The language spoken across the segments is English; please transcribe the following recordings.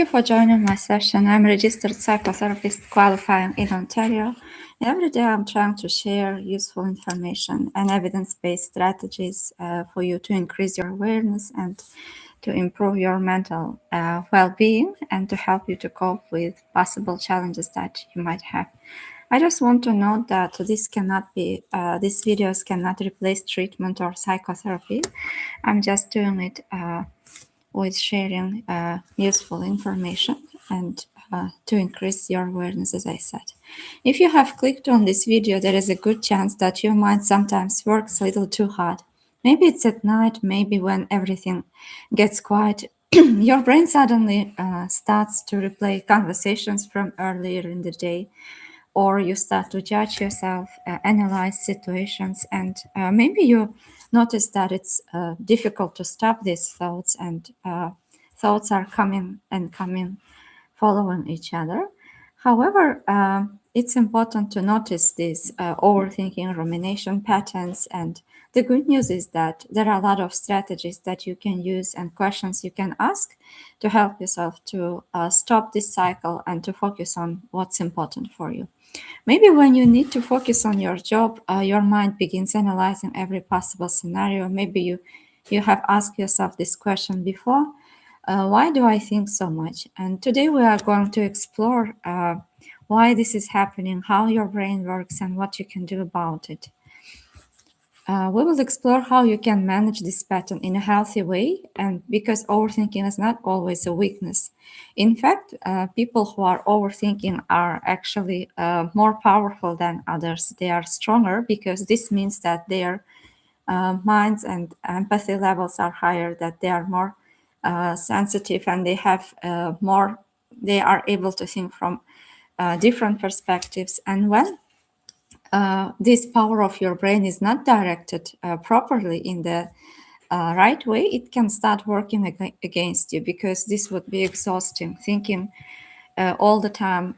you for joining my session. I'm a registered psychotherapist qualifying in Ontario. Every day I'm trying to share useful information and evidence-based strategies for you to increase your awareness and to improve your mental well-being and to help you to cope with possible challenges that you might have. I just want to note that these videos cannot replace treatment or psychotherapy. I'm just doing it with sharing useful information and to increase your awareness, as I said. If you have clicked on this video, there is a good chance that your mind sometimes works a little too hard. Maybe it's at night, maybe when everything gets quiet, your brain suddenly starts to replay conversations from earlier in the day, or you start to judge yourself, analyze situations, and maybe you notice that it's difficult to stop these thoughts, and thoughts are coming and coming, following each other. However, it's important to notice these overthinking, rumination patterns, and the good news is that there are a lot of strategies that you can use and questions you can ask to help yourself to stop this cycle and to focus on what's important for you. Maybe when you need to focus on your job, your mind begins analyzing every possible scenario. Maybe you have asked yourself this question before. Why do I think so much? And today we are going to explore why this is happening, how your brain works, and what you can do about it. We will explore how you can manage this pattern in a healthy way, and because overthinking is not always a weakness. In fact, people who are overthinking are actually more powerful than others. They are stronger because this means that their minds and empathy levels are higher, that they are more sensitive, and they have they are able to think from different perspectives. And when this power of your brain is not directed properly in the right way, it can start working against you, because this would be exhausting. Thinking all the time,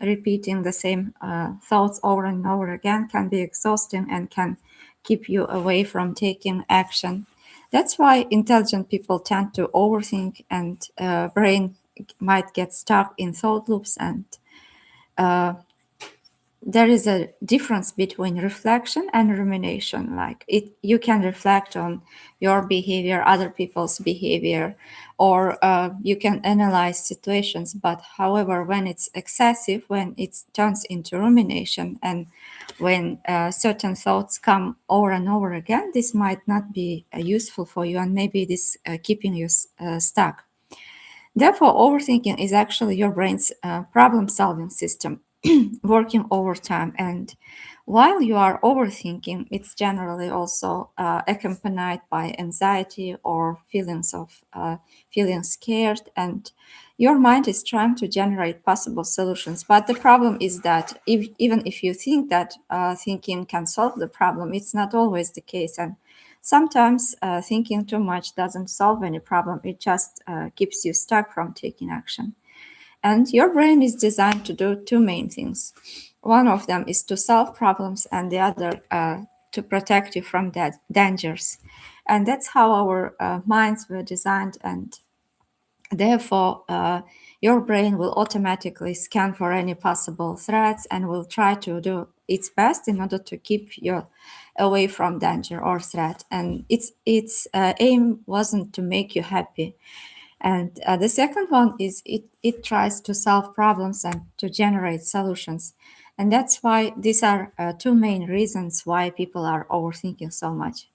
repeating the same thoughts over and over again can be exhausting and can keep you away from taking action. That's why intelligent people tend to overthink, and brain might get stuck in thought loops, and there is a difference between reflection and rumination. You can reflect on your behavior, other people's behavior, or you can analyze situations. But however, when it's excessive, when it turns into rumination, and when certain thoughts come over and over again, this might not be useful for you, and maybe this keeping you stuck. Therefore, overthinking is actually your brain's problem-solving system working overtime. And while you are overthinking, it's generally also accompanied by anxiety or feelings of feeling scared, and your mind is trying to generate possible solutions. But the problem is that even if you think that thinking can solve the problem, it's not always the case. And sometimes thinking too much doesn't solve any problem. It just keeps you stuck from taking action. And your brain is designed to do two main things. One of them is to solve problems, and the other to protect you from dangers. And that's how our minds were designed. And therefore, your brain will automatically scan for any possible threats and will try to do its best in order to keep you away from danger or threat. And its aim wasn't to make you happy. And the second one is it tries to solve problems and to generate solutions. And that's why these are two main reasons why people are overthinking so much.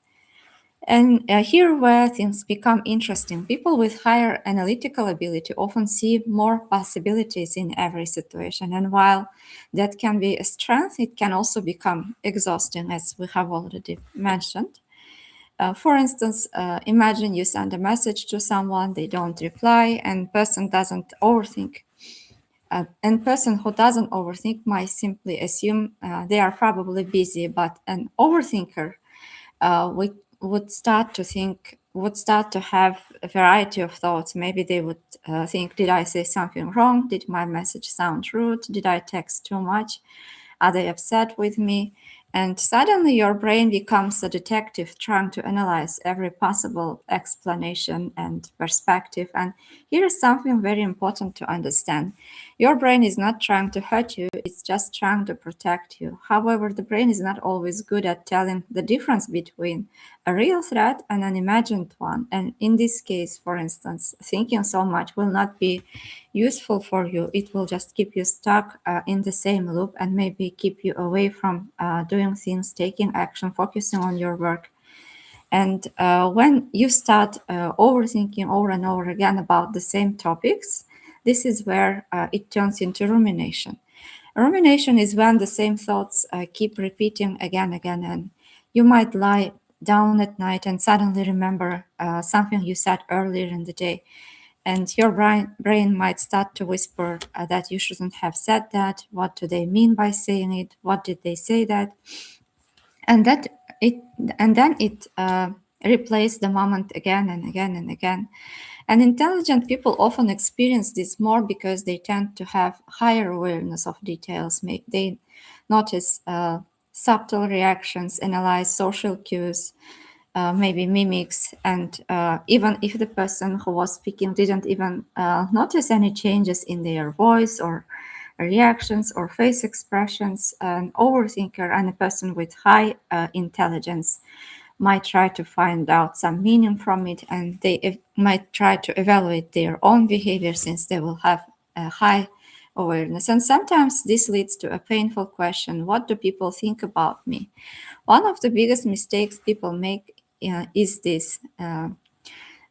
And here where things become interesting. People with higher analytical ability often see more possibilities in every situation. And while that can be a strength, it can also become exhausting, as we have already mentioned. For instance, imagine you send a message to someone, they don't reply, and person doesn't overthink. And person who doesn't overthink might simply assume they are probably busy, but an overthinker would start to have a variety of thoughts. Maybe they would think, did I say something wrong? Did my message sound rude? Did I text too much? Are they upset with me? And suddenly your brain becomes a detective trying to analyze every possible explanation and perspective. And here is something very important to understand. Your brain is not trying to hurt you, it's just trying to protect you. However, the brain is not always good at telling the difference between a real threat and an imagined one. And in this case, for instance, thinking so much will not be useful for you. It will just keep you stuck in the same loop and maybe keep you away from doing things, taking action, focusing on your work. And when you start overthinking over and over again about the same topics, this is where it turns into rumination. Rumination is when the same thoughts keep repeating again, and you might lie down at night and suddenly remember something you said earlier in the day. And your brain might start to whisper that you shouldn't have said that. What do they mean by saying it? What did they say that? And that it and then it replays the moment again and again and again. And intelligent people often experience this more because they tend to have higher awareness of details. They notice subtle reactions, analyze social cues, maybe mimics, and even if the person who was speaking didn't even notice any changes in their voice or reactions or face expressions, an overthinker and a person with high intelligence might try to find out some meaning from it, and they might try to evaluate their own behavior since they will have a high awareness. And sometimes this leads to a painful question: what do people think about me? One of the biggest mistakes people make is this.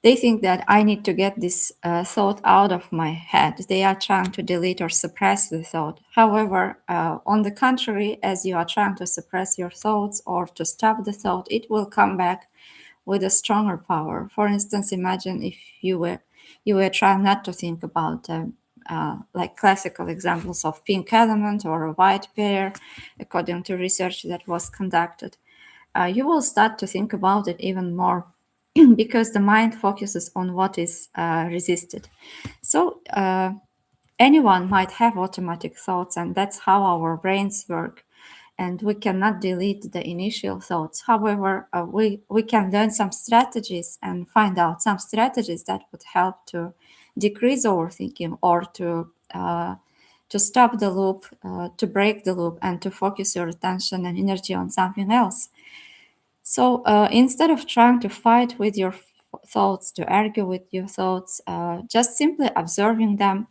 They think that I need to get this thought out of my head. They are trying to delete or suppress the thought. However, on the contrary, as you are trying to suppress your thoughts or to stop the thought, it will come back with a stronger power. For instance, imagine if you were trying not to think about like classical examples of pink element or a white pair, according to research that was conducted. You will start to think about it even more because the mind focuses on what is resisted. So anyone might have automatic thoughts, and that's how our brains work. And we cannot delete the initial thoughts. However, we can learn some strategies and find out some strategies that would help to decrease overthinking or to stop the loop, to break the loop, and to focus your attention and energy on something else. So instead of trying to fight with your thoughts, to argue with your thoughts, just simply observing them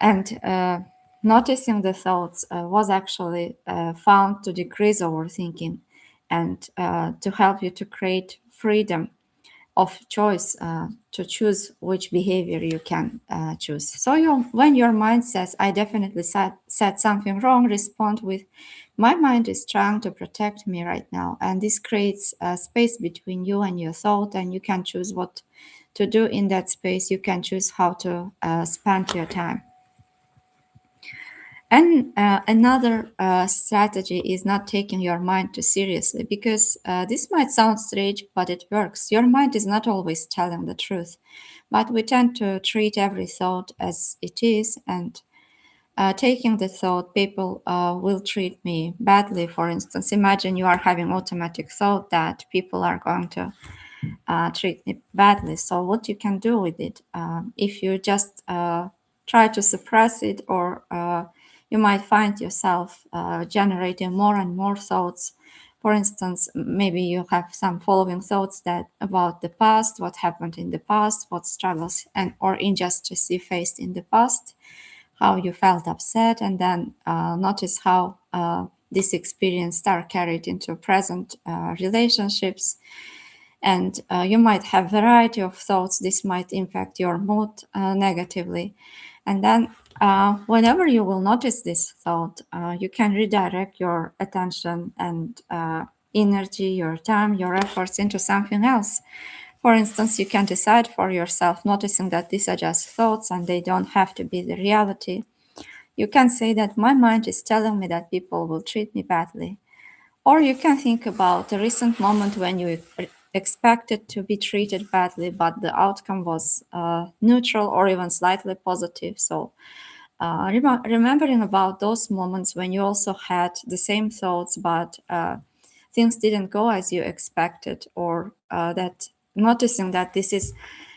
and noticing the thoughts was actually found to decrease overthinking and to help you to create freedom of choice to choose which behavior you can choose. So when your mind says, I definitely said something wrong, respond with, my mind is trying to protect me right now. And this creates a space between you and your thought, and you can choose what to do in that space. You can choose how to spend your time. And another strategy is not taking your mind too seriously, because this might sound strange, but it works. Your mind is not always telling the truth, but we tend to treat every thought as it is, and taking the thought, people will treat me badly. For instance, imagine you are having automatic thought that people are going to treat me badly. So what you can do with it, if you just try to suppress it, or you might find yourself generating more and more thoughts. For instance, maybe you have some following thoughts that about the past, what happened in the past, what struggles and or injustice you faced in the past, how you felt upset, and then notice how this experience are carried into present relationships. And you might have variety of thoughts. This might impact your mood negatively. And then whenever you will notice this thought, you can redirect your attention and energy, your time, your efforts into something else. For instance, you can decide for yourself, noticing that these are just thoughts and they don't have to be the reality. You can say that my mind is telling me that people will treat me badly. Or you can think about a recent moment when you expected to be treated badly, but the outcome was neutral or even slightly positive. So remembering about those moments when you also had the same thoughts, but things didn't go as you expected, or that noticing that this is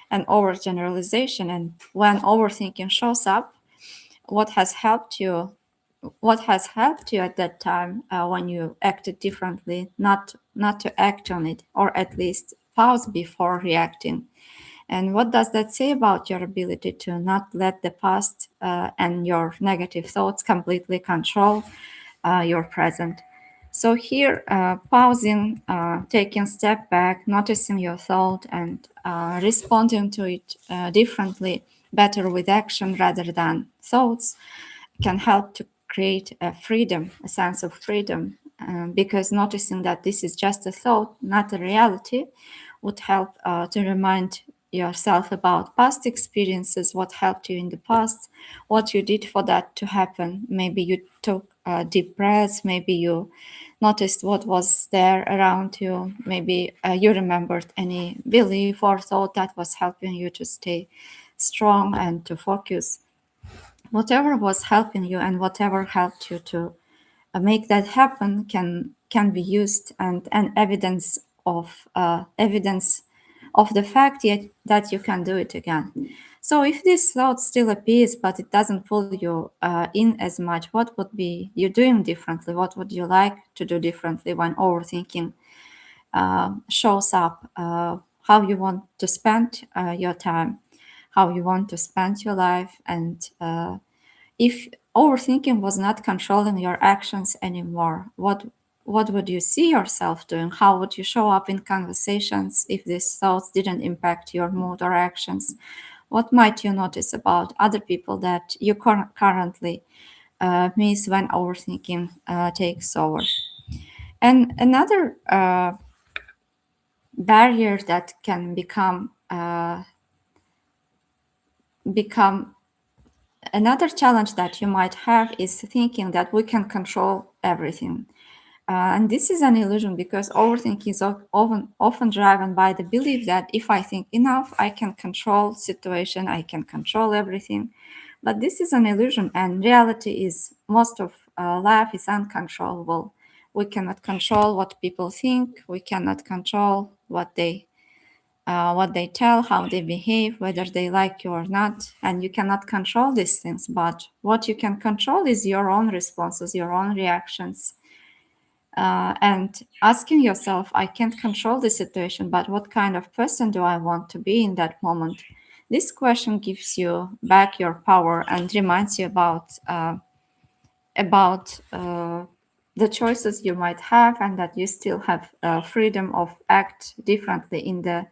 an overgeneralization, and when overthinking shows up, what has helped you at that time, when you acted differently, not to act on it, or at least pause before reacting. And what does that say about your ability to not let the past and your negative thoughts completely control your present? So here, pausing, taking a step back, noticing your thought, and responding to it differently, better with action rather than thoughts, can help to create a freedom, a sense of freedom, because noticing that this is just a thought, not a reality, would help to remind yourself about past experiences, what helped you in the past, what you did for that to happen. Maybe you took deep breaths, maybe you noticed what was there around you, maybe you remembered any belief or thought that was helping you to stay strong and to focus. Whatever was helping you and whatever helped you to make that happen can be used, and evidence of the fact that you can do it again. So if this thought still appears but it doesn't pull you in as much, what would be you doing differently? What would you like to do differently when overthinking shows up? How you want to spend your time, how you want to spend your life, and if overthinking was not controlling your actions anymore, what would you see yourself doing? How would you show up in conversations if these thoughts didn't impact your mood or actions? What might you notice about other people that you currently miss when overthinking takes over? And another barrier that can become another challenge that you might have is thinking that we can control everything. And this is an illusion, because overthinking is often driven by the belief that if I think enough, I can control situation, I can control everything. But this is an illusion, and reality is most of life is uncontrollable. We cannot control what people think. We cannot control what they tell, how they behave, whether they like you or not. And you cannot control these things. But what you can control is your own responses, your own reactions. And asking yourself, I can't control the situation, but what kind of person do I want to be in that moment? This question gives you back your power and reminds you about the choices you might have, and that you still have freedom of act differently in the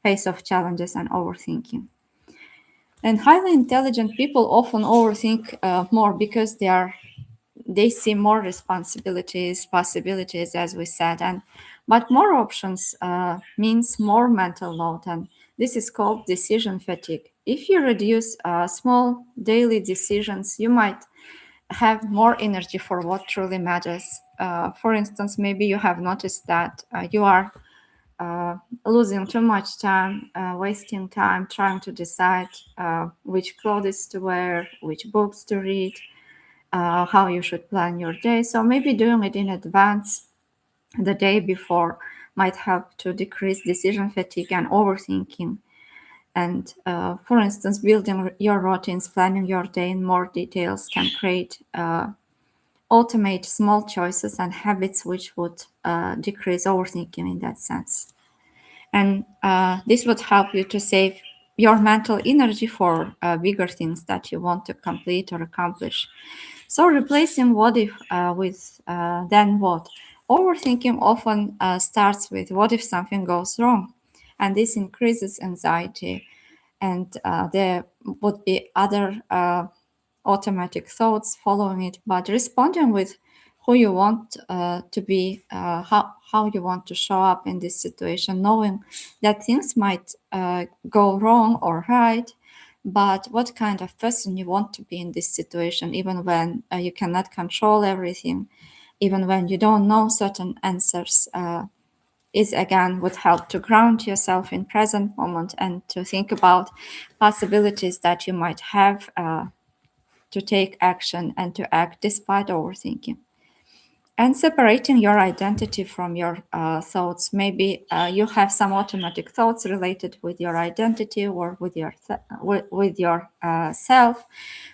face of challenges and overthinking. And highly intelligent people often overthink more because they see more responsibilities, possibilities, as we said, but more options means more mental load, and this is called decision fatigue. If you reduce small daily decisions, you might have more energy for what truly matters. For instance, maybe you have noticed that you are losing too much time, wasting time trying to decide which clothes to wear, which books to read, how you should plan your day. So maybe doing it in advance the day before might help to decrease decision fatigue and overthinking. And for instance, building your routines, planning your day in more details can create automate small choices and habits which would decrease overthinking in that sense. And this would help you to save your mental energy for bigger things that you want to complete or accomplish. So replacing what if with then what? Overthinking often starts with what if something goes wrong? And this increases anxiety. And there would be other automatic thoughts following it, but responding with who you want to be, how you want to show up in this situation, knowing that things might go wrong or right, but what kind of person you want to be in this situation, even when you cannot control everything, even when you don't know certain answers, is again would help to ground yourself in present moment and to think about possibilities that you might have to take action and to act despite overthinking. And separating your identity from your thoughts. Maybe you have some automatic thoughts related with your identity or with your self.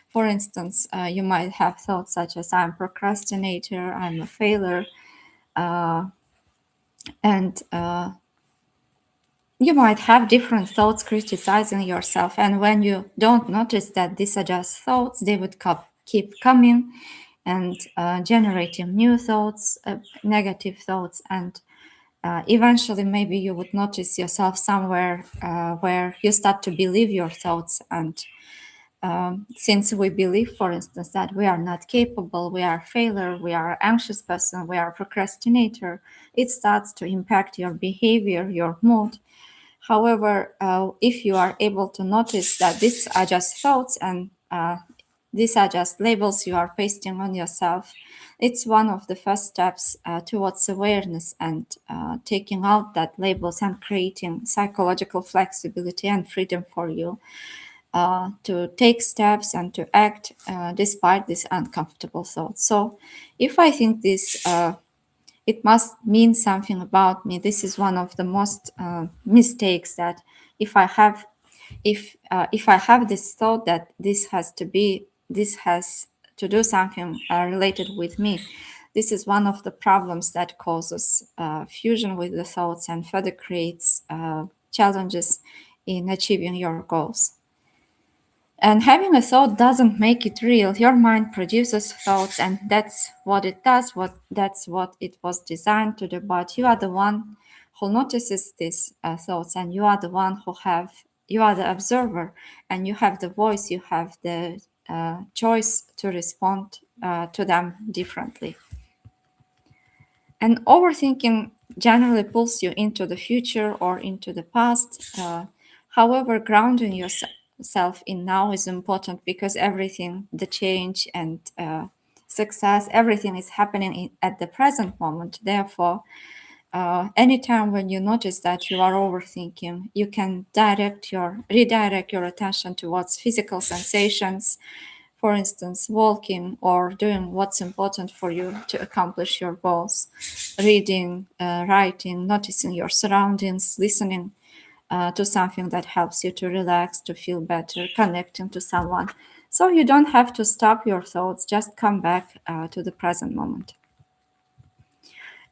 For instance, you might have thoughts such as I'm a procrastinator, I'm a failure, and you might have different thoughts criticizing yourself. And when you don't notice that these are just thoughts, they would keep coming and generating new thoughts, negative thoughts, and eventually maybe you would notice yourself somewhere where you start to believe your thoughts. And since we believe, for instance, that we are not capable, we are a failure, we are an anxious person, we are a procrastinator, it starts to impact your behavior, your mood. However, if you are able to notice that these are just thoughts and these are just labels you are pasting on yourself, it's one of the first steps towards awareness and taking out that labels and creating psychological flexibility and freedom for you to take steps and to act despite these uncomfortable thoughts. So if I think this, it must mean something about me. This is one of the most mistakes, that if I have this thought that this has to do something related with me, this is one of the problems that causes fusion with the thoughts and further creates challenges in achieving your goals. And having a thought doesn't make it real. Your mind produces thoughts, and that's what it does. That's what it was designed to do. But you are the one who notices these thoughts, and you are the one you are the observer, and you have the voice. You have the choice to respond to them differently. And overthinking generally pulls you into the future or into the past. However, grounding yourself in now is important, because everything, the change and success, everything is happening at the present moment. Therefore, anytime when you notice that you are overthinking, you can redirect your attention towards physical sensations. For instance, walking or doing what's important for you to accomplish your goals, reading, writing, noticing your surroundings, listening to something that helps you to relax, to feel better, connecting to someone. So you don't have to stop your thoughts, just come back to the present moment.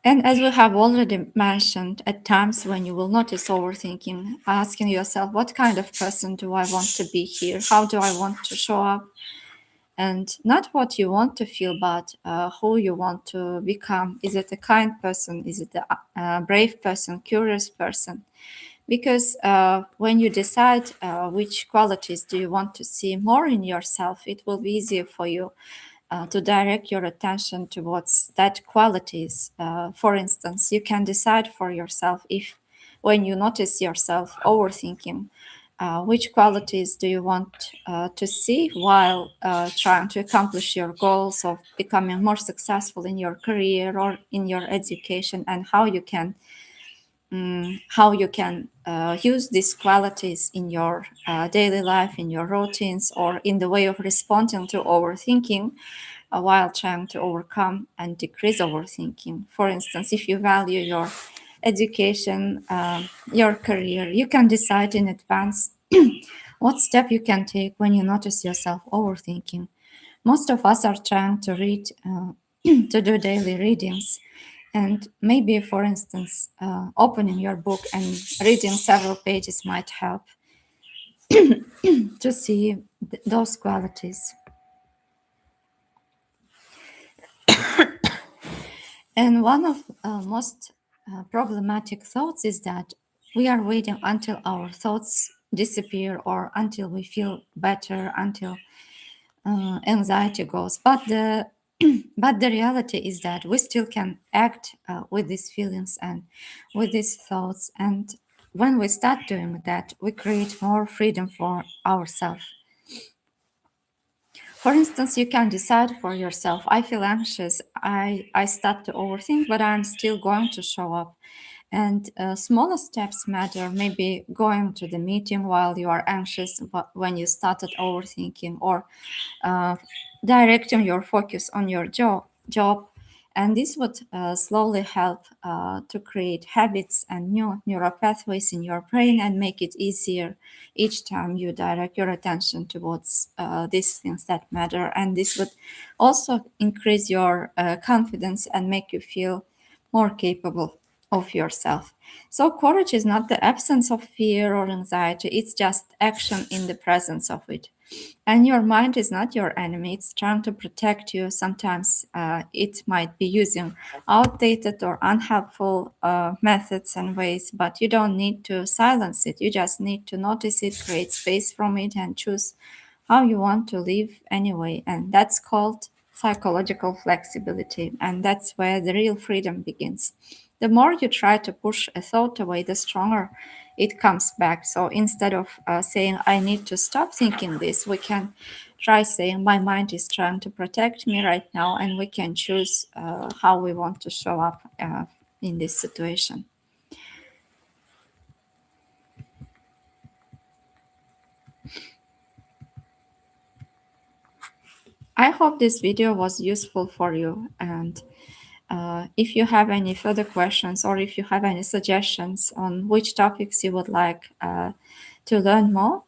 And as we have already mentioned, at times when you will notice overthinking, asking yourself, what kind of person do I want to be here? How do I want to show up? And not what you want to feel, but who you want to become. Is it a kind person? Is it a brave person, curious person? Because when you decide which qualities do you want to see more in yourself, it will be easier for you to direct your attention towards that qualities. For instance, you can decide for yourself, if when you notice yourself overthinking, which qualities do you want to see while trying to accomplish your goals of becoming more successful in your career or in your education, and how you can use these qualities in your daily life, in your routines, or in the way of responding to overthinking while trying to overcome and decrease overthinking. For instance, if you value your education, your career, you can decide in advance what step you can take when you notice yourself overthinking. Most of us are trying to read, to do daily readings. And maybe, for instance, opening your book and reading several pages might help to see those qualities. And one of most problematic thoughts is that we are waiting until our thoughts disappear or until we feel better, until anxiety goes. But the reality is that we still can act with these feelings and with these thoughts. And when we start doing that, we create more freedom for ourselves. For instance, you can decide for yourself, I feel anxious, I start to overthink, but I'm still going to show up. And smaller steps matter. Maybe going to the meeting while you are anxious when you started overthinking, or uh, directing your focus on your job. And this would slowly help to create habits and new neural pathways in your brain and make it easier each time you direct your attention towards these things that matter. And this would also increase your confidence and make you feel more capable of yourself. So, courage is not the absence of fear or anxiety, it's just action in the presence of it. And your mind is not your enemy, it's trying to protect you. Sometimes it might be using outdated or unhelpful methods and ways, but you don't need to silence it. You just need to notice it, create space from it, and choose how you want to live anyway. And that's called psychological flexibility. And that's where the real freedom begins. The more you try to push a thought away, the stronger it comes back. So instead of saying, I need to stop thinking this, we can try saying, my mind is trying to protect me right now, and we can choose how we want to show up in this situation. I hope this video was useful for you, and if you have any further questions or if you have any suggestions on which topics you would like to learn more,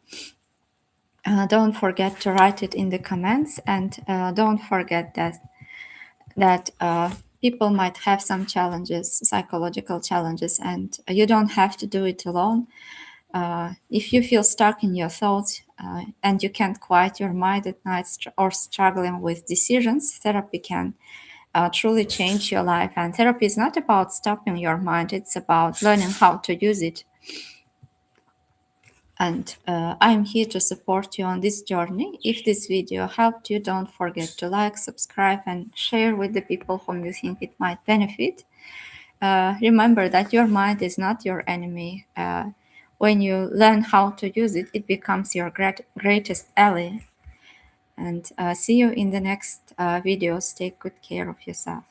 don't forget to write it in the comments, and don't forget that people might have some challenges, psychological challenges, and you don't have to do it alone. If you feel stuck in your thoughts and you can't quiet your mind at night or struggling with decisions, therapy can truly change your life. And therapy is not about stopping your mind, it's about learning how to use it. And I'm here to support you on this journey. If this video helped you, don't forget to like, subscribe, and share with the people whom you think it might benefit. Remember that your mind is not your enemy. When you learn how to use it, it becomes your greatest ally. And see you in the next videos. Take good care of yourself.